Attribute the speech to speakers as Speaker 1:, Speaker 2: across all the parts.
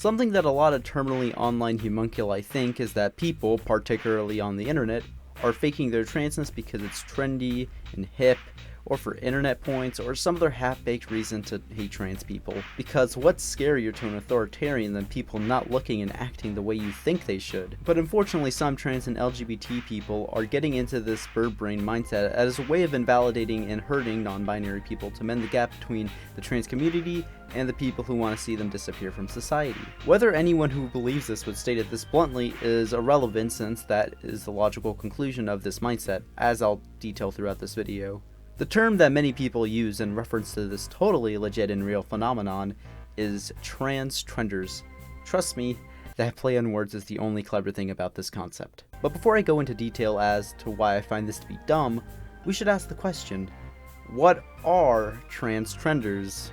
Speaker 1: Something that a lot of terminally online homunculi think is that people, particularly on the internet, are faking their transness because it's trendy and hip, or for internet points, or some other half-baked reason to hate trans people. Because what's scarier to an authoritarian than people not looking and acting the way you think they should? But unfortunately, some trans and LGBT people are getting into this bird brain mindset as a way of invalidating and hurting non-binary people to mend the gap between the trans community and the people who want to see them disappear from society. Whether anyone who believes this would state it this bluntly is irrelevant, since that is the logical conclusion of this mindset, as I'll detail throughout this video. The term that many people use in reference to this totally legit and real phenomenon is trans trenders. Trust me, that play on words is the only clever thing about this concept. But before I go into detail as to why I find this to be dumb, we should ask the question, what are trans trenders?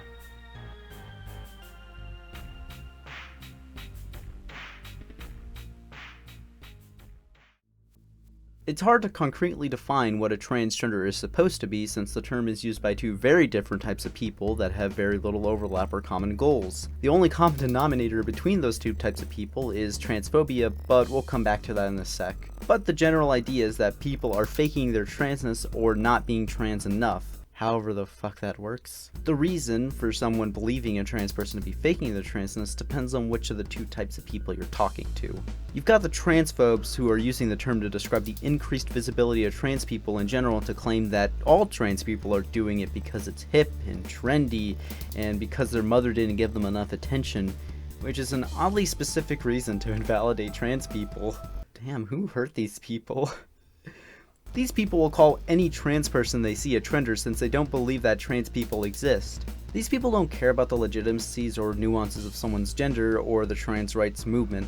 Speaker 1: It's hard to concretely define what a transgender is supposed to be, since the term is used by two very different types of people that have very little overlap or common goals. The only common denominator between those two types of people is transphobia, but we'll come back to that in a sec. But the general idea is that people are faking their transness or not being trans enough. However the fuck that works. The reason for someone believing a trans person to be faking their transness depends on which of the two types of people you're talking to. You've got the transphobes who are using the term to describe the increased visibility of trans people in general, to claim that all trans people are doing it because it's hip and trendy and because their mother didn't give them enough attention, which is an oddly specific reason to invalidate trans people. Damn, who hurt these people? These people will call any trans person they see a trender, since they don't believe that trans people exist. These people don't care about the legitimacies or nuances of someone's gender or the trans rights movement.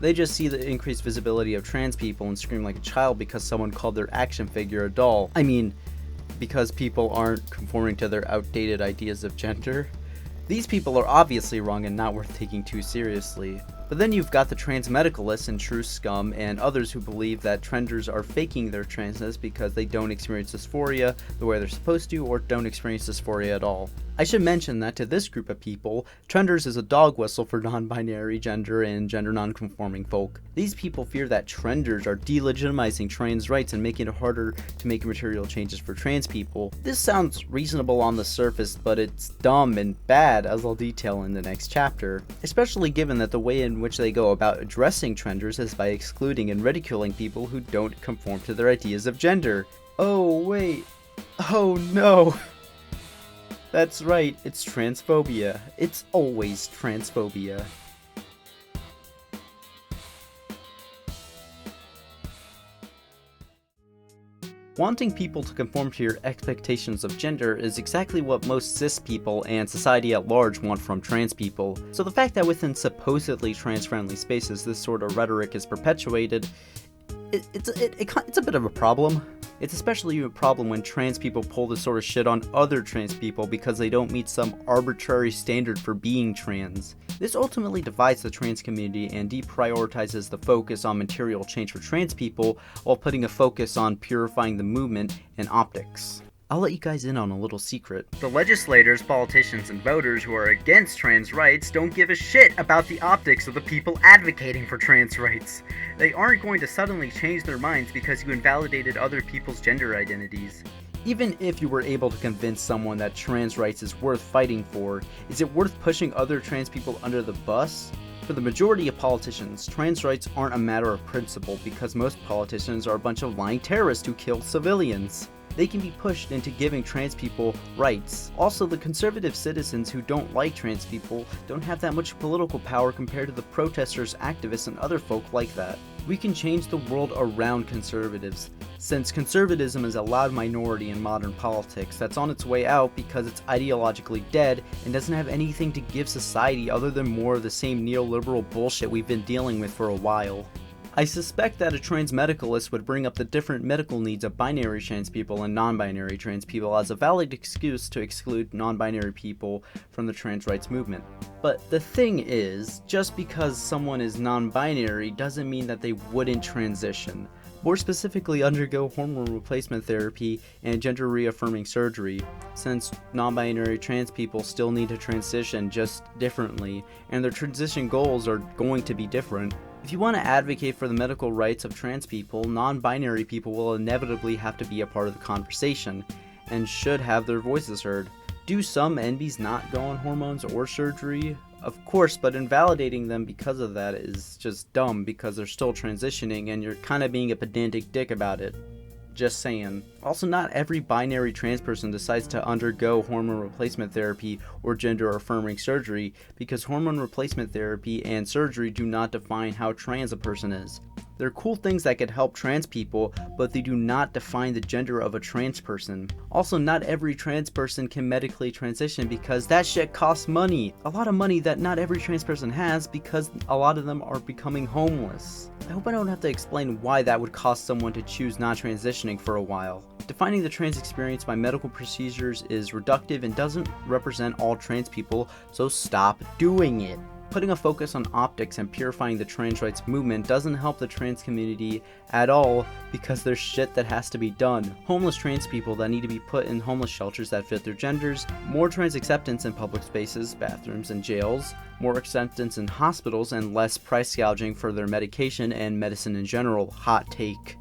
Speaker 1: They just see the increased visibility of trans people and scream like a child because someone called their action figure a doll. I mean, because people aren't conforming to their outdated ideas of gender. These people are obviously wrong and not worth taking too seriously. But then you've got the trans medicalists and true scum and others who believe that trenders are faking their transness because they don't experience dysphoria the way they're supposed to, or don't experience dysphoria at all. I should mention that to this group of people, trenders is a dog whistle for non-binary, gender, and gender non-conforming folk. These people fear that trenders are delegitimizing trans rights and making it harder to make material changes for trans people. This sounds reasonable on the surface, but it's dumb and bad, as I'll detail in the next chapter. Especially given that the way in which they go about addressing trenders is by excluding and ridiculing people who don't conform to their ideas of gender. Oh wait, oh no. That's right, it's transphobia. It's always transphobia. Wanting people to conform to your expectations of gender is exactly what most cis people and society at large want from trans people. So the fact that within supposedly trans-friendly spaces this sort of rhetoric is perpetuated, it's a bit of a problem. It's especially a problem when trans people pull this sort of shit on other trans people because they don't meet some arbitrary standard for being trans. This ultimately divides the trans community and deprioritizes the focus on material change for trans people while putting a focus on purifying the movement and optics. I'll let you guys in on a little secret. The legislators, politicians, and voters who are against trans rights don't give a shit about the optics of the people advocating for trans rights. They aren't going to suddenly change their minds because you invalidated other people's gender identities. Even if you were able to convince someone that trans rights is worth fighting for, is it worth pushing other trans people under the bus? For the majority of politicians, trans rights aren't a matter of principle because most politicians are a bunch of lying terrorists who kill civilians. They can be pushed into giving trans people rights. Also, the conservative citizens who don't like trans people don't have that much political power compared to the protesters, activists, and other folk like that. We can change the world around conservatives, since conservatism is a loud minority in modern politics that's on its way out because it's ideologically dead and doesn't have anything to give society other than more of the same neoliberal bullshit we've been dealing with for a while. I suspect that a trans medicalist would bring up the different medical needs of binary trans people and non-binary trans people as a valid excuse to exclude non-binary people from the trans rights movement. But the thing is, just because someone is non-binary doesn't mean that they wouldn't transition. More specifically, undergo hormone replacement therapy and gender reaffirming surgery, since non-binary trans people still need to transition just differently, and their transition goals are going to be different. If you want to advocate for the medical rights of trans people, non-binary people will inevitably have to be a part of the conversation, and should have their voices heard. Do some NBs not go on hormones or surgery? Of course, but invalidating them because of that is just dumb, because they're still transitioning and you're kind of being a pedantic dick about it. Just saying. Also, not every binary trans person decides to undergo hormone replacement therapy or gender affirming surgery, because hormone replacement therapy and surgery do not define how trans a person is. They're cool things that could help trans people, but they do not define the gender of a trans person. Also, not every trans person can medically transition, because that shit costs money. A lot of money that not every trans person has, because a lot of them are becoming homeless. I hope I don't have to explain why that would cost someone to choose not transitioning for a while. Defining the trans experience by medical procedures is reductive and doesn't represent all trans people, so stop doing it. Putting a focus on optics and purifying the trans rights movement doesn't help the trans community at all, because there's shit that has to be done. Homeless trans people that need to be put in homeless shelters that fit their genders, more trans acceptance in public spaces, bathrooms, and jails, more acceptance in hospitals, and less price gouging for their medication and medicine in general. Hot take.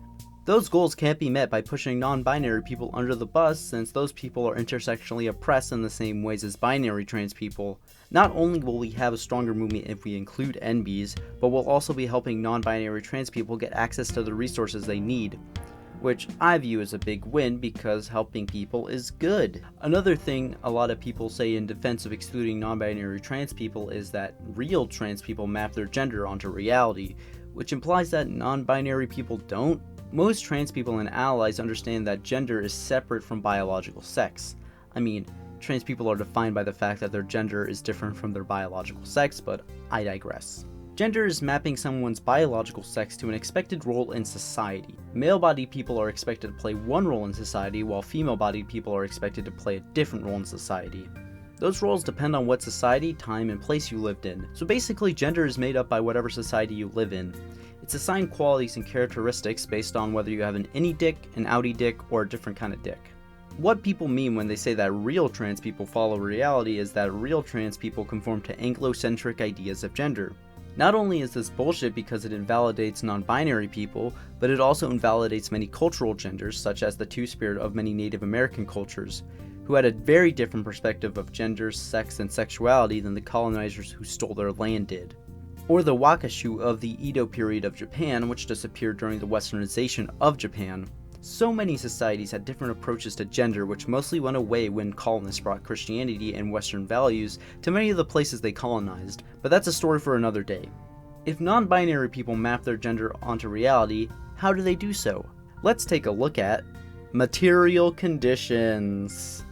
Speaker 1: Those goals can't be met by pushing non-binary people under the bus, since those people are intersectionally oppressed in the same ways as binary trans people. Not only will we have a stronger movement if we include NBs, but we'll also be helping non-binary trans people get access to the resources they need, which I view as a big win, because helping people is good. Another thing a lot of people say in defense of excluding non-binary trans people is that real trans people map their gender onto reality, which implies that non-binary people don't. Most trans people and allies understand that gender is separate from biological sex. I mean, trans people are defined by the fact that their gender is different from their biological sex, but I digress. Gender is mapping someone's biological sex to an expected role in society. Male-bodied people are expected to play one role in society, while female-bodied people are expected to play a different role in society. Those roles depend on what society, time, and place you lived in. So basically, gender is made up by whatever society you live in. It's assigned qualities and characteristics based on whether you have an innie dick, an outie dick, or a different kind of dick. What people mean when they say that real trans people follow reality is that real trans people conform to Anglo-centric ideas of gender. Not only is this bullshit because it invalidates non-binary people, but it also invalidates many cultural genders, such as the Two-Spirit of many Native American cultures, who had a very different perspective of gender, sex, and sexuality than the colonizers who stole their land did. Or the Wakashu of the Edo period of Japan, which disappeared during the westernization of Japan. So many societies had different approaches to gender, which mostly went away when colonists brought Christianity and Western values to many of the places they colonized, but that's a story for another day. If non-binary people map their gender onto reality, how do they do so? Let's take a look at material conditions.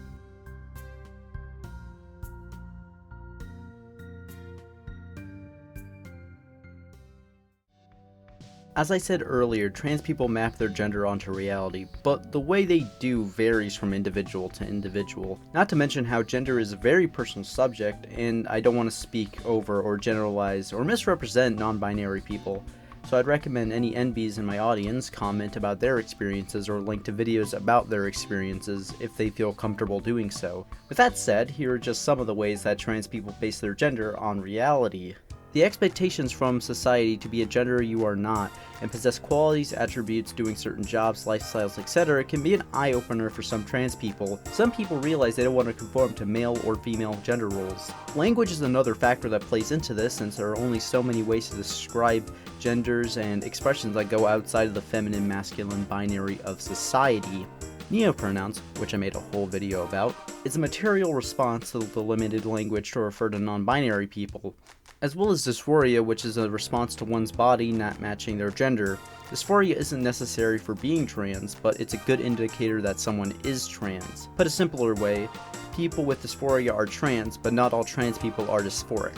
Speaker 1: As I said earlier, trans people map their gender onto reality, but the way they do varies from individual to individual. Not to mention how gender is a very personal subject, and I don't want to speak over or generalize or misrepresent non-binary people, so I'd recommend any NBs in my audience comment about their experiences or link to videos about their experiences if they feel comfortable doing so. With that said, here are just some of the ways that trans people base their gender on reality. The expectations from society to be a gender you are not, and possess qualities, attributes, doing certain jobs, lifestyles, etc. can be an eye-opener for some trans people. Some people realize they don't want to conform to male or female gender roles. Language is another factor that plays into this, since there are only so many ways to describe genders and expressions that go outside of the feminine, masculine binary of society. Neopronouns, which I made a whole video about, is a material response to the limited language to refer to non-binary people, as well as dysphoria, which is a response to one's body not matching their gender. Dysphoria isn't necessary for being trans, but it's a good indicator that someone is trans. Put a simpler way, people with dysphoria are trans, but not all trans people are dysphoric.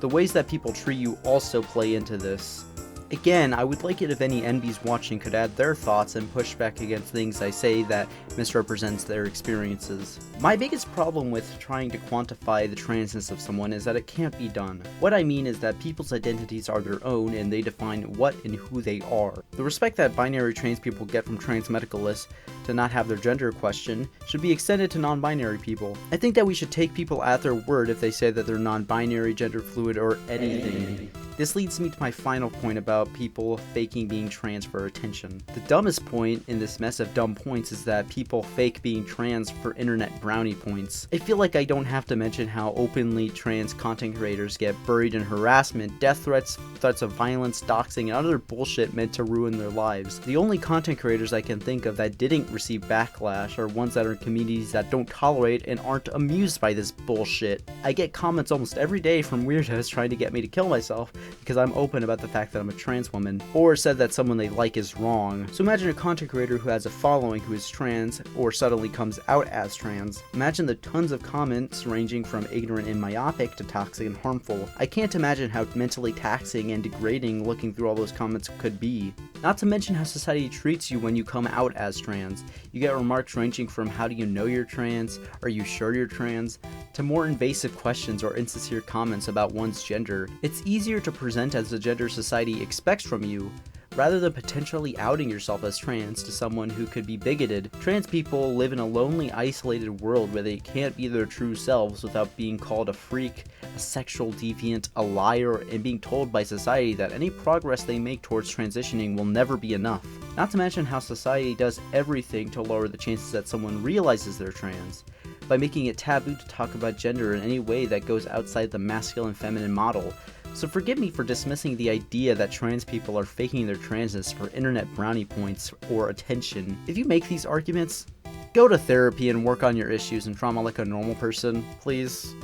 Speaker 1: The ways that people treat you also play into this. Again, I would like it if any NBs watching could add their thoughts and push back against things I say that misrepresents their experiences. My biggest problem with trying to quantify the transness of someone is that it can't be done. What I mean is that people's identities are their own and they define what and who they are. The respect that binary trans people get from trans medicalists to not have their gender questioned should be extended to non-binary people. I think that we should take people at their word if they say that they're non-binary, gender fluid, or anything. This leads me to my final point about people faking being trans for attention. The dumbest point in this mess of dumb points is that people fake being trans for internet brownie points. I feel like I don't have to mention how openly trans content creators get buried in harassment, death threats, threats of violence, doxing, and other bullshit meant to ruin their lives. The only content creators I can think of that didn't receive backlash are ones that are in communities that don't tolerate and aren't amused by this bullshit. I get comments almost every day from weirdos trying to get me to kill myself because I'm open about the fact that I'm a trans woman, or said that someone they like is wrong. So imagine a content creator who has a following who is trans, or suddenly comes out as trans. Imagine the tons of comments ranging from ignorant and myopic to toxic and harmful. I can't imagine how mentally taxing and degrading looking through all those comments could be. Not to mention how society treats you when you come out as trans. You get remarks ranging from how do you know you're trans, are you sure you're trans, to more invasive questions or insincere comments about one's gender. It's easier to present as the gender society expects from you, rather than potentially outing yourself as trans to someone who could be bigoted. Trans people live in a lonely, isolated world where they can't be their true selves without being called a freak, a sexual deviant, a liar, and being told by society that any progress they make towards transitioning will never be enough. Not to mention how society does everything to lower the chances that someone realizes they're trans, by making it taboo to talk about gender in any way that goes outside the masculine-feminine model. So forgive me for dismissing the idea that trans people are faking their transness for internet brownie points or attention. If you make these arguments, go to therapy and work on your issues and trauma like a normal person, please.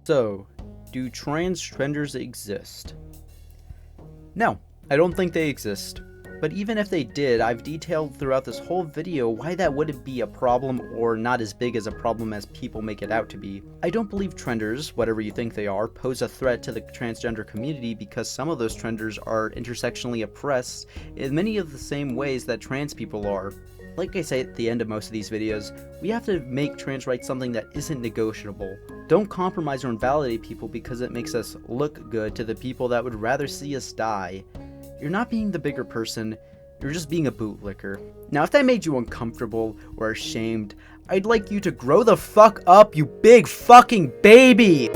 Speaker 1: So, do transgenders exist? No, I don't think they exist. But even if they did, I've detailed throughout this whole video why that wouldn't be a problem or not as big as a problem as people make it out to be. I don't believe trenders, whatever you think they are, pose a threat to the transgender community because some of those trenders are intersectionally oppressed in many of the same ways that trans people are. Like I say at the end of most of these videos, we have to make trans rights something that isn't negotiable. Don't compromise or invalidate people because it makes us look good to the people that would rather see us die. You're not being the bigger person, you're just being a bootlicker. Now if that made you uncomfortable or ashamed, I'd like you to grow the fuck up, you big fucking baby!